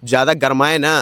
ज्यादा गरमाए ना।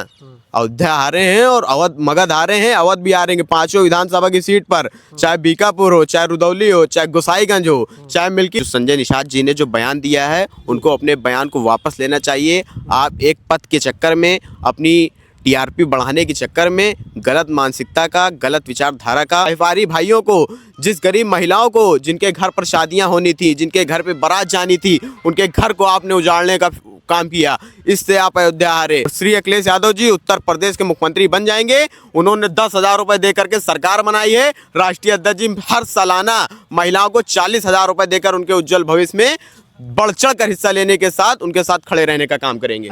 अयोध्या हारे हैं और अवध मगध हारे हैं, अवध भी हारेंगे पांचों विधानसभा की सीट पर, चाहे बीकापुर हो, चाहे रुदौली हो, चाहे गोसाईगंज हो, चाहे मिल्की। संजय निषाद जी ने जो बयान दिया है उनको अपने बयान को वापस लेना चाहिए। आप एक पद के चक्कर में, अपनी टीआरपी बढ़ाने के चक्कर में, गलत मानसिकता का, गलत विचारधारा का, व्यापारी भाइयों को, जिस गरीब महिलाओं को जिनके घर पर शादियां होनी थी, जिनके घर पे बारात जानी थी, उनके घर को आपने उजाड़ने का काम किया। इससे आप अयोध्या हारे। श्री अखिलेश यादव जी उत्तर प्रदेश के मुख्यमंत्री बन जाएंगे। उन्होंने 10,000 रुपए देकर के सरकार बनाई है। राष्ट्रीय अध्यक्ष जी हर सालाना महिलाओं को 40,000 रुपए देकर उनके उज्जवल भविष्य में बढ़ चढ़ कर हिस्सा लेने के साथ उनके साथ खड़े रहने का काम करेंगे।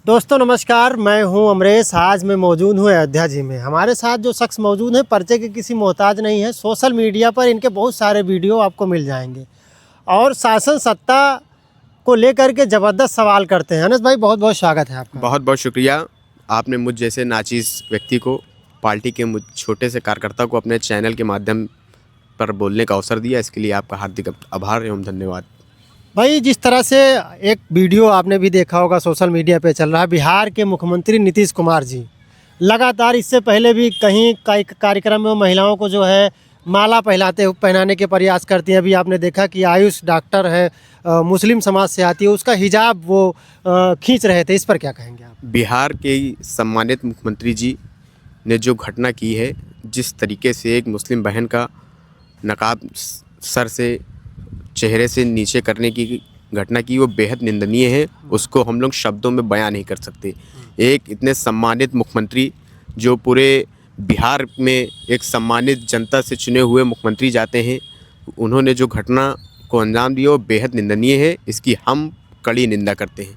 दोस्तों नमस्कार, मैं हूं अमरेश। आज मैं मौजूद हूं अयोध्या जी में। हमारे साथ जो शख्स मौजूद हैं पर्चे के किसी मोहताज नहीं है। सोशल मीडिया पर इनके बहुत सारे वीडियो आपको मिल जाएंगे और शासन सत्ता को लेकर के ज़बरदस्त सवाल करते हैं। अनस भाई, बहुत बहुत स्वागत है आपका। बहुत बहुत शुक्रिया। आपने मुझ जैसे नाचीज व्यक्ति को, पार्टी के छोटे से कार्यकर्ता को अपने चैनल के माध्यम पर बोलने का अवसर दिया, इसके लिए आपका हार्दिक आभार एवं धन्यवाद। भाई, जिस तरह से एक वीडियो आपने भी देखा होगा सोशल मीडिया पे चल रहा है, बिहार के मुख्यमंत्री नीतीश कुमार जी लगातार इससे पहले भी कहीं कार्यक्रम में महिलाओं को जो है माला पहनाने के प्रयास करती हैं। अभी आपने देखा कि आयुष डॉक्टर है, मुस्लिम समाज से आती है, उसका हिजाब वो खींच रहे थे। इस पर क्या कहेंगे आप? बिहार के सम्मानित मुख्यमंत्री जी ने जो घटना की है, जिस तरीके से एक मुस्लिम बहन का नकाब सर से, चेहरे से नीचे करने की घटना की, वो बेहद निंदनीय है। उसको हम लोग शब्दों में बयान नहीं कर सकते। एक इतने सम्मानित मुख्यमंत्री, जो पूरे बिहार में एक सम्मानित जनता से चुने हुए मुख्यमंत्री जाते हैं, उन्होंने जो घटना को अंजाम दिया वो बेहद निंदनीय है। इसकी हम कड़ी निंदा करते हैं,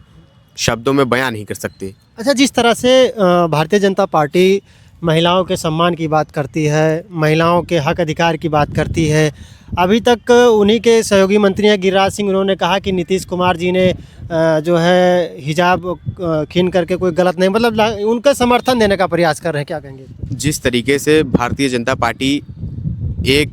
शब्दों में बयान नहीं कर सकते। अच्छा, जिस तरह से भारतीय जनता पार्टी महिलाओं के सम्मान की बात करती है, महिलाओं के हक अधिकार की बात करती है, अभी तक उन्हीं के सहयोगी मंत्री हैं गिरिराज सिंह, उन्होंने कहा कि नीतीश कुमार जी ने जो है हिजाब खींच करके कोई गलत नहीं, मतलब उनका समर्थन देने का प्रयास कर रहे हैं। क्या कहेंगे? जिस तरीके से भारतीय जनता पार्टी एक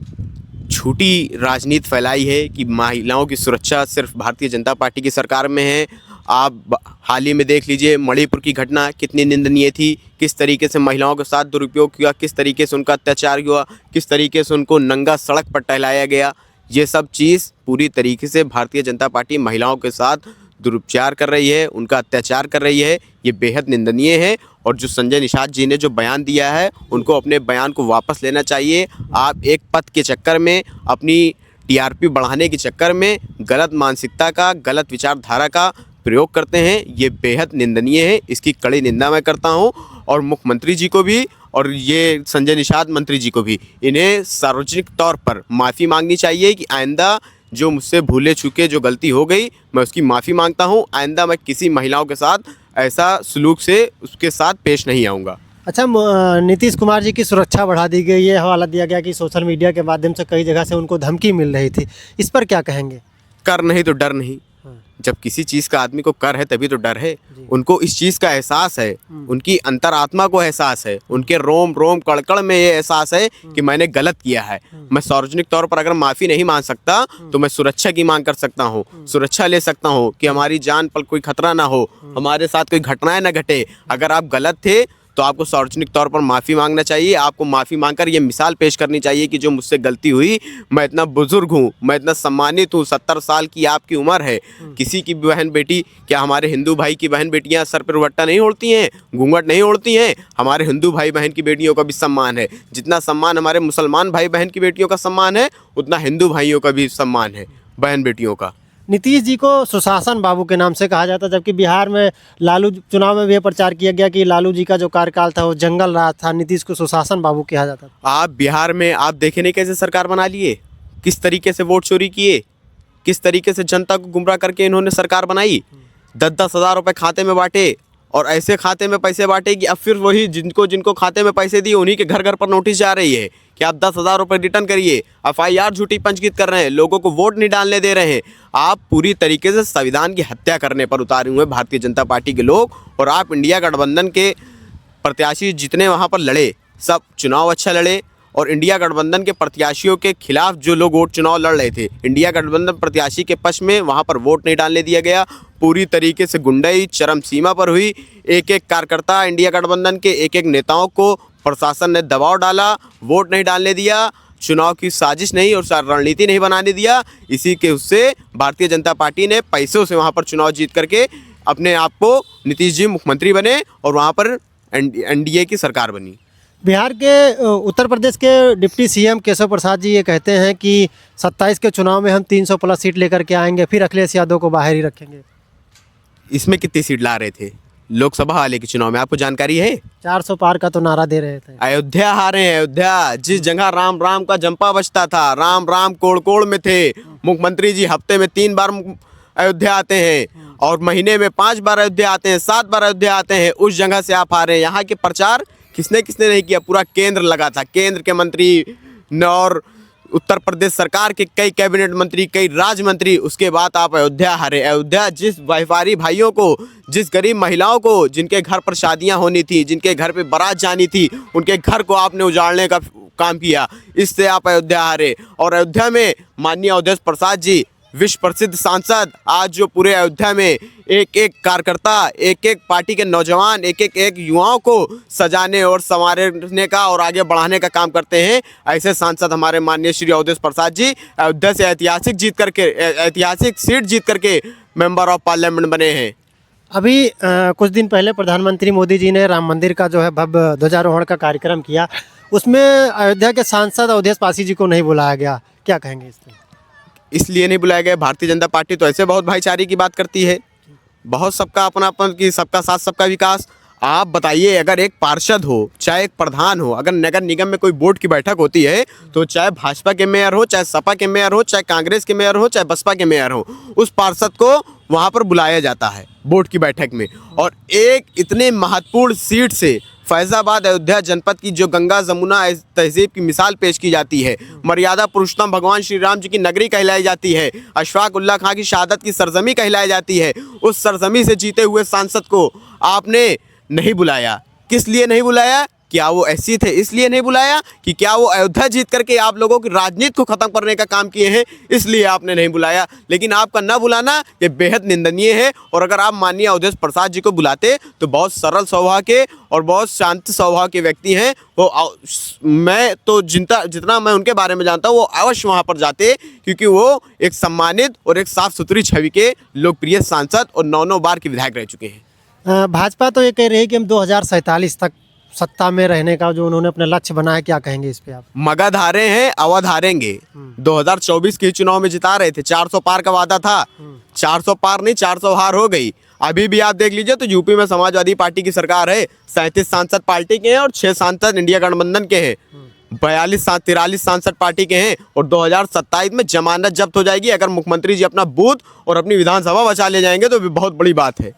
झूठी राजनीति फैलाई है कि महिलाओं की सुरक्षा सिर्फ भारतीय जनता पार्टी की सरकार में है। आप हाल ही में देख लीजिए, मणिपुर की घटना कितनी निंदनीय थी। किस तरीके से महिलाओं के साथ दुरुपयोग किया, किस तरीके से उनका अत्याचार हुआ, किस तरीके से उनको नंगा सड़क पर टहलाया गया। ये सब चीज़ पूरी तरीके से भारतीय जनता पार्टी महिलाओं के साथ दुरुपचार कर रही है, उनका अत्याचार कर रही है। ये बेहद निंदनीय है। और जो संजय निषाद जी ने जो बयान दिया है, उनको अपने बयान को वापस लेना चाहिए। आप एक पद के चक्कर में, अपनी टीआरपी बढ़ाने के चक्कर में गलत मानसिकता का, गलत विचारधारा का प्रयोग करते हैं। ये बेहद निंदनीय है। इसकी कड़ी निंदा मैं करता हूं। और मुख्यमंत्री जी को भी और ये संजय निषाद मंत्री जी को भी, इन्हें सार्वजनिक तौर पर माफ़ी मांगनी चाहिए कि आइंदा जो मुझसे भूले चूके जो गलती हो गई, मैं उसकी माफ़ी मांगता हूं। आइंदा मैं किसी महिलाओं के साथ ऐसा सलूक से उसके साथ पेश नहीं आऊँगा। अच्छा, नीतीश कुमार जी की सुरक्षा बढ़ा दी गई, ये हवाला दिया गया कि सोशल मीडिया के माध्यम से कई जगह से उनको धमकी मिल रही थी। इस पर क्या कहेंगे? कर नहीं तो डर नहीं। जब किसी चीज़ का आदमी को कर है तभी तो डर है। उनको इस चीज़ का एहसास है, उनकी अंतरात्मा को एहसास है, उनके रोम रोम कड़कड़ में ये एहसास है कि मैंने गलत किया है। मैं सार्वजनिक तौर पर अगर माफ़ी नहीं मांग सकता तो मैं सुरक्षा की मांग कर सकता हूँ, सुरक्षा ले सकता हूँ कि हमारी जान पर कोई खतरा ना हो, हमारे साथ कोई घटनाएं ना घटे। अगर आप गलत थे तो आपको सार्वजनिक तौर पर माफ़ी मांगना चाहिए। आपको माफ़ी मांगकर ये मिसाल पेश करनी चाहिए कि जो मुझसे गलती हुई, मैं इतना बुजुर्ग हूँ, मैं इतना सम्मानित हूँ, 70 साल की आपकी उम्र है। किसी की बहन बेटी, क्या हमारे हिंदू भाई की बहन बेटियाँ सर पर दुपट्टा नहीं ओढ़ती हैं, घूंघट नहीं ओढ़ती हैं? हमारे हिंदू भाई बहन की बेटियों का भी सम्मान है। जितना सम्मान हमारे मुसलमान भाई बहन की बेटियों का सम्मान है, उतना हिंदू भाइयों का भी सम्मान है, बहन बेटियों का। नीतीश जी को सुशासन बाबू के नाम से कहा जाता, जबकि बिहार में लालू चुनाव में भी ये प्रचार किया गया कि लालू जी का जो कार्यकाल था वो जंगल राज था, नीतीश को सुशासन बाबू कहा जाता। आप बिहार में आप देखे नहीं कैसे सरकार बना लिए, किस तरीके से वोट चोरी किए, किस तरीके से जनता को गुमराह करके इन्होंने सरकार बनाई। 10-10 हज़ार रुपये खाते में बांटे और ऐसे खाते में पैसे बांटे कि अब फिर वही जिनको खाते में पैसे दिए उन्हीं के घर घर पर नोटिस जा रही है कि आप 10,000 रुपये रिटर्न करिए। FIR झूठी पंजीकृत कर रहे हैं, लोगों को वोट नहीं डालने दे रहे हैं। आप पूरी तरीके से संविधान की हत्या करने पर उतारे हुए भारतीय जनता पार्टी के लोग। और आप इंडिया गठबंधन के प्रत्याशी जितने वहाँ पर लड़े, सब चुनाव अच्छा लड़े और इंडिया गठबंधन के प्रत्याशियों के खिलाफ जो लोग वोट चुनाव लड़ रहे थे, इंडिया गठबंधन प्रत्याशी के पक्ष में वहाँ पर वोट नहीं डालने दिया गया। पूरी तरीके से गुंडाई चरम सीमा पर हुई। एक एक कार्यकर्ता इंडिया गठबंधन के एक एक नेताओं को प्रशासन ने दबाव डाला, वोट नहीं डालने दिया, चुनाव की साजिश नहीं और रणनीति नहीं बनाने दिया। इसी के उससे भारतीय जनता पार्टी ने पैसों से वहाँ पर चुनाव जीत करके अपने आप को नीतीश जी मुख्यमंत्री बने और वहाँ पर एनडीए की सरकार बनी। बिहार के उत्तर प्रदेश के डिप्टी सीएम केशव प्रसाद जी ये कहते हैं कि 27 के चुनाव में हम 300 प्लस सीट लेकर के आएंगे, फिर अखिलेश यादव को बाहर ही रखेंगे। इसमें कितनी सीट ला रहे थे लोकसभा वाले के चुनाव में, आपको जानकारी है? 400 पार का तो नारा दे रहे थे। अयोध्या हारे हैं। अयोध्या, जिस जगह राम राम का जंपा बजता था, राम राम कोड़ कोड़ में थे। मुख्यमंत्री जी हफ्ते में 3 बार अयोध्या आते हैं और महीने में 5 बार अयोध्या आते हैं, 7 बार अयोध्या आते हैं। उस जगह से आप हारे हैं। यहाँ के प्रचार किसने किसने नहीं किया? पूरा केंद्र लगा था। केंद्र के मंत्री और उत्तर प्रदेश सरकार के कई कैबिनेट मंत्री, कई राज्य मंत्री। उसके बाद आप अयोध्या हारे। अयोध्या जिस व्यापारी भाइयों को, जिस गरीब महिलाओं को, जिनके घर पर शादियां होनी थी, जिनके घर पे बारात जानी थी, उनके घर को आपने उजाड़ने का काम किया। इससे आप अयोध्या हारे। और अयोध्या में माननीय अवधेश प्रसाद जी, विश्व प्रसिद्ध सांसद, आज जो पूरे अयोध्या में एक एक कार्यकर्ता, एक एक पार्टी के नौजवान, एक एक युवाओं को सजाने और संवारने का और आगे बढ़ाने का काम करते हैं, ऐसे सांसद हमारे माननीय श्री अवधेश प्रसाद जी अयोध्या से ऐतिहासिक सीट जीत करके मेंबर ऑफ पार्लियामेंट बने हैं। अभी कुछ दिन पहले प्रधानमंत्री मोदी जी ने राम मंदिर का जो है भव्य ध्वजारोहण का कार्यक्रम किया, उसमें अयोध्या के सांसद अवधेश पासी जी को नहीं बुलाया गया, क्या कहेंगे इस पर? इसलिए नहीं बुलाया गया, भारतीय जनता पार्टी तो ऐसे बहुत भाईचारे की बात करती है, बहुत सबका अपनापन की, सबका साथ सबका विकास। आप बताइए, अगर एक पार्षद हो, चाहे एक प्रधान हो, अगर नगर निगम में कोई बोर्ड की बैठक होती है तो चाहे भाजपा के मेयर हो, चाहे सपा के मेयर हो, चाहे कांग्रेस के मेयर हो, चाहे बसपा के मेयर हो, उस पार्षद को वहाँ पर बुलाया जाता है बोर्ड की बैठक में। और एक इतने महत्वपूर्ण सीट से फैज़ाबाद अयोध्या जनपद की जो गंगा जमुना तहजीब की मिसाल पेश की जाती है, मर्यादा पुरुषोत्तम भगवान श्री राम जी की नगरी कहलाई जाती है, अशफाक उल्लाह खां की शहादत की सरजमी कहलाई जाती है, उस सरजमी से जीते हुए सांसद को आपने नहीं बुलाया। किस लिए नहीं बुलाया? क्या वो ऐसी थे इसलिए नहीं बुलाया कि क्या वो अयोध्या जीत करके आप लोगों की राजनीति को ख़त्म करने का काम किए हैं, इसलिए आपने नहीं बुलाया। लेकिन आपका न बुलाना ये बेहद निंदनीय है। और अगर आप माननीय अवधेश प्रसाद जी को बुलाते तो बहुत सरल स्वभाव के और बहुत शांत स्वभाव के व्यक्ति हैं वो। मैं तो जितना मैं उनके बारे में जानता हूँ, वो अवश्य वहाँ पर जाते, क्योंकि वो एक सम्मानित और एक साफ़ सुथरी छवि के लोकप्रिय सांसद और 9 बार के विधायक रह चुके हैं। भाजपा तो ये कह रही है कि हम 2047 तक सत्ता में रहने का जो उन्होंने अपना लक्ष्य बनाया, क्या कहेंगे इस पे आप? मगध हारे हैं, अवध हारेंगे। 2024 के चुनाव में जिता रहे थे, 400 पार का वादा था, 400 पार नहीं 400 हार हो गई। अभी भी आप देख लीजिए तो यूपी में समाजवादी पार्टी की सरकार है, 37 सांसद पार्टी के हैं और 6 सांसद इंडिया गठबंधन के हैं, 43 सांसद पार्टी के हैं। और 2027 में जमानत जब्त हो जाएगी अगर मुख्यमंत्री जी अपना बूथ और अपनी विधानसभा बचा ले जाएंगे तो भी बहुत बड़ी बात है।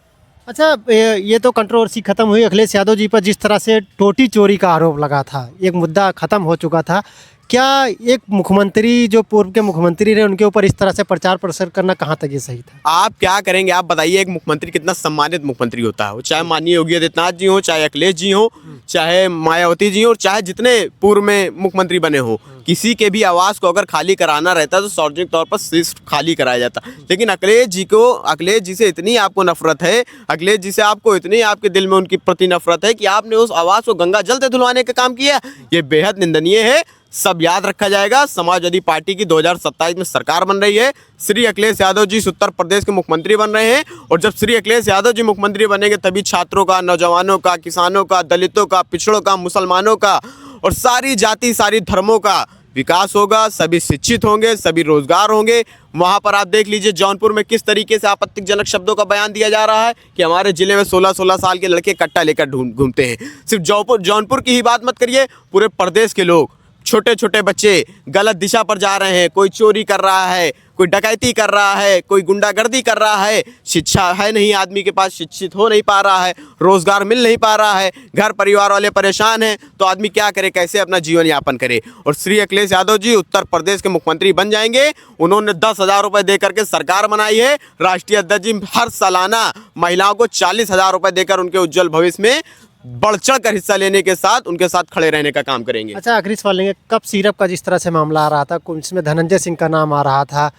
अच्छा, ये तो कंट्रोवर्सी खत्म हुई। अखिलेश यादव जी पर जिस तरह से टोटी चोरी का आरोप लगा था, एक मुद्दा खत्म हो चुका था। क्या एक मुख्यमंत्री जो पूर्व के मुख्यमंत्री रहे उनके ऊपर इस तरह से प्रचार प्रसार करना कहाँ तक ये सही था? आप क्या करेंगे? आप बताइए, एक मुख्यमंत्री कितना सम्मानित मुख्यमंत्री होता है, चाहे माननीय योगी आदित्यनाथ जी हो, चाहे अखिलेश जी हो, चाहे मायावती जी हो, चाहे जितने पूर्व में मुख्यमंत्री बने हो, किसी के भी आवास को अगर खाली कराना रहता तो सार्वजनिक तौर पर सिर्फ खाली कराया जाता। लेकिन अखिलेश जी से इतनी आपको नफरत है, अखिलेश जी से आपको इतनी आपके दिल में उनकी प्रति नफरत है कि आपने उस आवास को गंगा जल से धुलवाने का काम किया। ये बेहद निंदनीय है, सब याद रखा जाएगा। समाजवादी पार्टी की 2027 में सरकार बन रही है, श्री अखिलेश यादव जी उत्तर प्रदेश के मुख्यमंत्री बन रहे हैं। और जब श्री अखिलेश यादव जी मुख्यमंत्री बनेंगे तभी छात्रों का, नौजवानों का, किसानों का, दलितों का, पिछड़ों का, मुसलमानों का और सारी जाति सारी धर्मों का विकास होगा। सभी शिक्षित होंगे, सभी रोजगार होंगे। वहाँ पर आप देख लीजिए जौनपुर में किस तरीके से आपत्तिजनक शब्दों का बयान दिया जा रहा है कि हमारे जिले में 16-16 साल के लड़के कट्टा लेकर घूमते हैं। सिर्फ जौनपुर की ही बात मत करिए, पूरे प्रदेश के लोग, छोटे छोटे बच्चे गलत दिशा पर जा रहे हैं। कोई चोरी कर रहा है, कोई डकैती कर रहा है, कोई गुंडागर्दी कर रहा है। शिक्षा है नहीं, आदमी के पास शिक्षित हो नहीं पा रहा है, रोजगार मिल नहीं पा रहा है, घर परिवार वाले परेशान हैं, तो आदमी क्या करे, कैसे अपना जीवन यापन करे। और श्री अखिलेश यादव जी उत्तर प्रदेश के मुख्यमंत्री बन जाएंगे। उन्होंने 10,000 रुपये दे करके सरकार बनाई है। राष्ट्रीय अध्यक्ष जी हर सालाना महिलाओं को 40,000 रुपये देकर उनके उज्जवल भविष्य में बढ़ चढ़ कर हिस्सा लेने के साथ उनके साथ खड़े रहने का काम करेंगे। अच्छा, आखिरी सवाल लेंगे, कब सिरप का जिस तरह से मामला आ रहा था, इसमें धनंजय सिंह का नाम आ रहा था,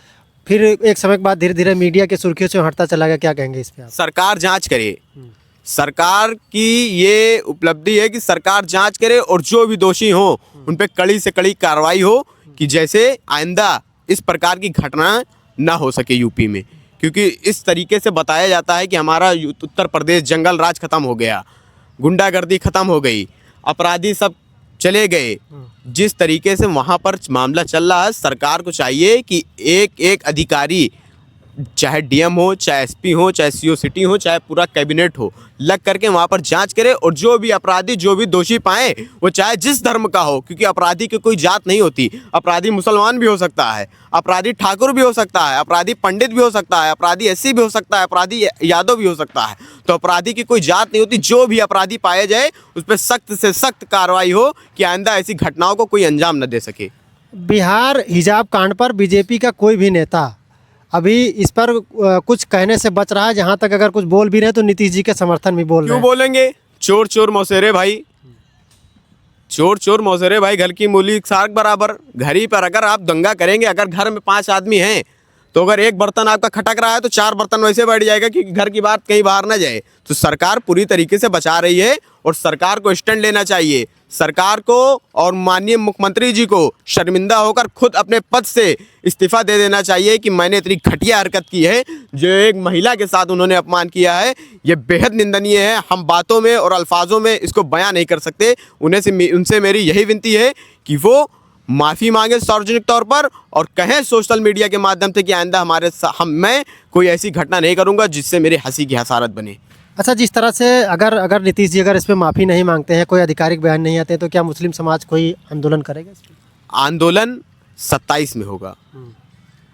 फिर एक समय के बाद धीरे धीरे मीडिया के सुर्खियों से हटता चला गया, क्या कहेंगे इस पे आप? सरकार जांच करे, सरकार की ये उपलब्धि है कि सरकार जांच करे और जो भी दोषी हो उन पे कड़ी से कड़ी कार्रवाई हो, कि जैसे आइंदा इस प्रकार की घटना ना हो सके यूपी में। क्योंकि इस तरीके से बताया जाता है कि हमारा उत्तर प्रदेश जंगल राज खत्म हो गया, गुंडागर्दी खत्म हो गई, अपराधी सब चले गए। जिस तरीके से वहाँ पर मामला चल रहा है, सरकार को चाहिए कि एक एक अधिकारी, चाहे डीएम हो, चाहे एसपी हो, चाहे सीओ सिटी हो, चाहे पूरा कैबिनेट हो, लग करके वहाँ पर जांच करे और जो भी अपराधी, जो भी दोषी पाए, वो चाहे जिस धर्म का हो, क्योंकि अपराधी की कोई जात नहीं होती। अपराधी मुसलमान भी हो सकता है, अपराधी ठाकुर भी हो सकता है, अपराधी पंडित भी हो सकता है, अपराधी एससी भी हो सकता है, अपराधी यादव भी हो सकता है। तो अपराधी की कोई जात नहीं होती। जो भी अपराधी पाए जाए उस पर सख्त से सख्त कार्रवाई हो कि आइंदा ऐसी घटनाओं को कोई अंजाम न दे सके। बिहार हिजाब कांड पर बीजेपी का कोई भी नेता अभी इस पर कुछ कहने से बच रहा है, जहाँ तक अगर कुछ बोल भी रहे तो नीतीश जी के समर्थन में बोल रहे क्यों हैं। बोलेंगे? चोर चोर मौसेरे भाई, चोर चोर मौसेरे भाई, घर की मूली साग बराबर। घर ही पर अगर आप दंगा करेंगे, अगर घर में 5 आदमी हैं तो अगर एक बर्तन आपका खटक रहा है तो 4 बर्तन वैसे बैठ जाएगा कि घर की बात कहीं बाहर ना जाए। तो सरकार पूरी तरीके से बचा रही है और सरकार को स्टैंड लेना चाहिए। सरकार को और माननीय मुख्यमंत्री जी को शर्मिंदा होकर खुद अपने पद से इस्तीफा दे देना चाहिए कि मैंने इतनी घटिया हरकत की है, जो एक महिला के साथ उन्होंने अपमान किया है, ये बेहद निंदनीय है। हम बातों में और अल्फाजों में इसको बयां नहीं कर सकते। उनसे मेरी यही विनती है कि वो माफ़ी मांगे सार्वजनिक तौर पर और कहें सोशल मीडिया के माध्यम से कि आइंदा मैं कोई ऐसी घटना नहीं करूँगा जिससे मेरी हंसी की हसारत बने। अच्छा, जिस तरह से अगर नीतीश जी अगर इस पर माफ़ी नहीं मांगते हैं, कोई आधिकारिक बयान नहीं आते, तो क्या मुस्लिम समाज कोई आंदोलन करेगा इस पर? आंदोलन 27 में होगा।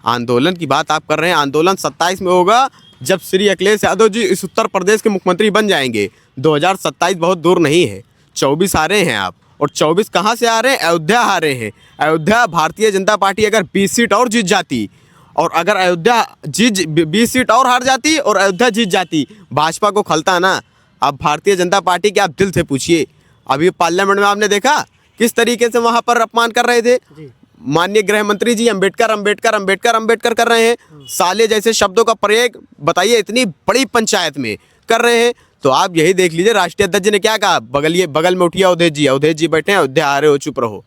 आंदोलन की बात आप कर रहे हैं, आंदोलन 27 में होगा जब श्री अखिलेश यादव जी इस उत्तर प्रदेश के मुख्यमंत्री बन जाएंगे। 2027 बहुत दूर नहीं है, 24 आ रहे हैं आप। और 24 कहाँ से आ रहे हैं? अयोध्या आ रहे हैं। अयोध्या भारतीय जनता पार्टी अगर 20 सीट और जीत जाती, और अगर अयोध्या 20 सीट और हार जाती और अयोध्या जीत जाती, भाजपा को खलता ना। अब भारतीय जनता पार्टी के आप दिल से पूछिए, अभी पार्लियामेंट में आपने देखा किस तरीके से वहाँ पर अपमान कर रहे थे। माननीय गृह मंत्री जी अंबेडकर अंबेडकर अंबेडकर अंबेडकर कर रहे हैं, साले जैसे शब्दों का प्रयोग बताइए इतनी बड़ी पंचायत में कर रहे हैं। तो आप यही देख लीजिए, राष्ट्रीय अध्यक्ष जी ने क्या कहा, बगल में उठिए अवधेश जी बैठे हैं, अयोध्या आ रहे हो, चुप रहो,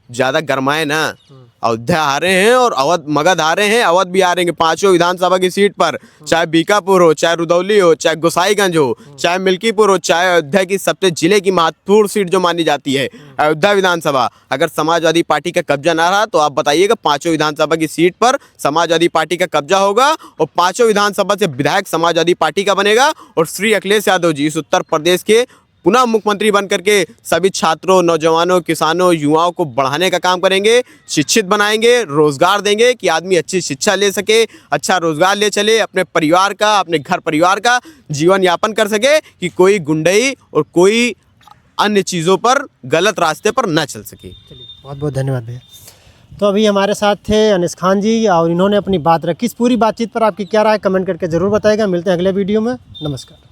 ज़्यादा गरमाए ना। अयोध्या आ रहे हैं और अवध मगध आ रहे हैं, अवध भी आ रहे हैं। 5 विधानसभा की सीट पर, चाहे बीकापुर हो, चाहे रुदौली हो, चाहे गोसाईगंज हो, चाहे मिल्कीपुर हो, चाहे अयोध्या की सबसे जिले की महत्वपूर्ण सीट जो मानी जाती है अयोध्या विधानसभा, अगर समाजवादी पार्टी का कब्जा ना रहा तो आप बताइएगा 5 विधानसभा की सीट पर समाजवादी पार्टी का कब्जा होगा और 5 विधानसभा से विधायक समाजवादी पार्टी का बनेगा। और श्री अखिलेश यादव जी इस उत्तर प्रदेश के पुनः मुख्यमंत्री बन करके सभी छात्रों, नौजवानों, किसानों, युवाओं को बढ़ाने का काम करेंगे, शिक्षित बनाएंगे, रोजगार देंगे कि आदमी अच्छी शिक्षा ले सके, अच्छा रोजगार ले चले, अपने परिवार का, अपने घर परिवार का जीवन यापन कर सके, कि कोई गुंडई और कोई अन्य चीज़ों पर गलत रास्ते पर न चल सके। चलिए, बहुत बहुत धन्यवाद भैया। तो अभी हमारे साथ थे अनिस खान जी और इन्होंने अपनी बात रखी। इस पूरी बातचीत पर आपकी क्या राय, कमेंट करके ज़रूर बताएगा। मिलते हैं अगले वीडियो में। नमस्कार।